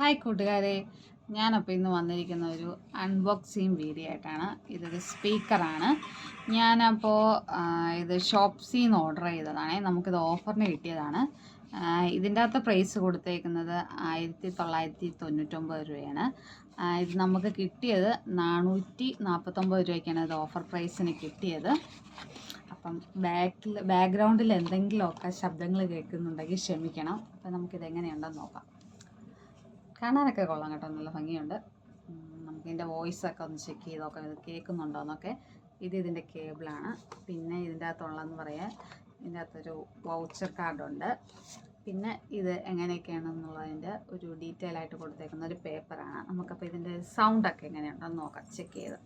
Hi കൂട്ടുകാരെ, ഞാനപ്പോൾ ഇന്ന് വന്നിരിക്കുന്ന ഒരു അൺബോക്സിങ് വീഡിയോ ആയിട്ടാണ്. ഇതൊരു സ്പീക്കറാണ്. ഞാനപ്പോൾ ഇത് ഷോപ്സിന്ന് ഓർഡർ ചെയ്തതാണ്. നമുക്കിത് ഓഫറിന് കിട്ടിയതാണ്. ഇതിൻ്റെ അകത്ത് പ്രൈസ് കൊടുത്തേക്കുന്നത് 1999 രൂപയാണ്. ഇത് നമുക്ക് കിട്ടിയത് 449 രൂപയ്ക്കാണ് ഇത് ഓഫർ പ്രൈസിന് കിട്ടിയത്. അപ്പം ബാക്ക്ഗ്രൗണ്ടിൽ എന്തെങ്കിലുമൊക്കെ ശബ്ദങ്ങൾ കേൾക്കുന്നുണ്ടെങ്കിൽ ക്ഷമിക്കണം. അപ്പം നമുക്കിത് എങ്ങനെയുണ്ടെന്ന് നോക്കാം. കാണാനൊക്കെ കൊള്ളാം കേട്ടോ, നല്ല ഭംഗിയുണ്ട്. നമുക്കിതിൻ്റെ വോയിസൊക്കെ ഒന്ന് ചെക്ക് ചെയ്ത് നോക്കാം, ഇത് കേൾക്കുന്നുണ്ടോ എന്നൊക്കെ. ഇതിൻ്റെ കേബിളാണ്. പിന്നെ ഇതിൻ്റെ അകത്തുള്ളതെന്ന് പറയാൻ, ഇതിൻ്റെ അകത്തൊരു വൗച്ചർ കാർഡുണ്ട്. പിന്നെ ഇത് എങ്ങനെയൊക്കെയാണെന്നുള്ളതിൻ്റെ ഒരു ഡീറ്റെയിൽ ആയിട്ട് കൊടുത്തേക്കുന്ന ഒരു പേപ്പറാണ്. നമുക്കപ്പോൾ ഇതിൻ്റെ സൗണ്ടൊക്കെ എങ്ങനെയുണ്ടെന്ന് നോക്കാം, ചെക്ക് ചെയ്ത്.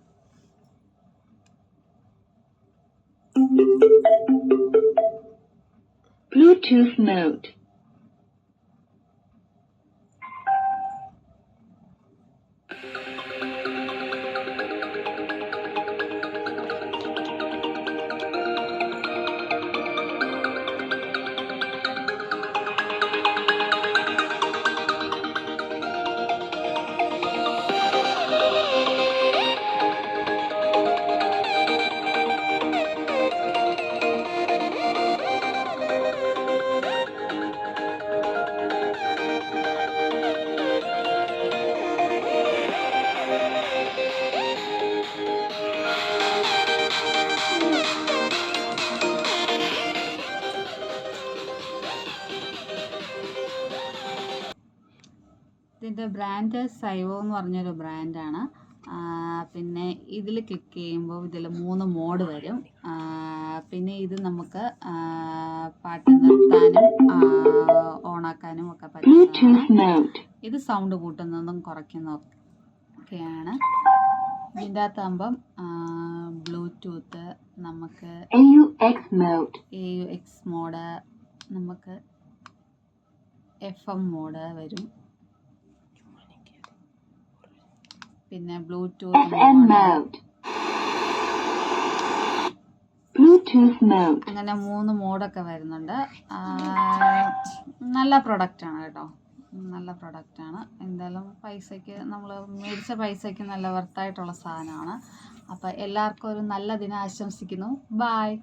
Bluetooth mode. ഇതിൻ്റെ ബ്രാൻഡ് സൈവോ എന്ന് പറഞ്ഞൊരു ബ്രാൻഡാണ്. പിന്നെ ഇതിൽ ക്ലിക്ക് ചെയ്യുമ്പോൾ ഇതിൽ 3 മോഡ് വരും. പിന്നെ ഇത് നമുക്ക് പാട്ട് നിർത്താനും ഓണാക്കാനും ഒക്കെ പറ്റുന്നതാണ്. ഇത് സൗണ്ട് കൂട്ടുന്നതും കുറയ്ക്കുന്നതൊക്കെയാണ്. ഇതിൻ്റെ അകത്താകുമ്പം ബ്ലൂടൂത്ത്, നമുക്ക് AUX മോഡ്, നമുക്ക് FM മോഡ് വരും. പിന്നെ ബ്ലൂടൂത്ത് അങ്ങനെ 3 മോഡൊക്കെ വരുന്നുണ്ട്. നല്ല പ്രൊഡക്റ്റാണ് കേട്ടോ, നല്ല പ്രൊഡക്റ്റാണ്. എന്തായാലും പൈസയ്ക്ക്, നമ്മൾ മേടിച്ച പൈസയ്ക്ക് നല്ല വർത്തായിട്ടുള്ള സാധനമാണ്. അപ്പോൾ എല്ലാവർക്കും ഒരു നല്ല ദിനം ആശംസിക്കുന്നു. ബായ്.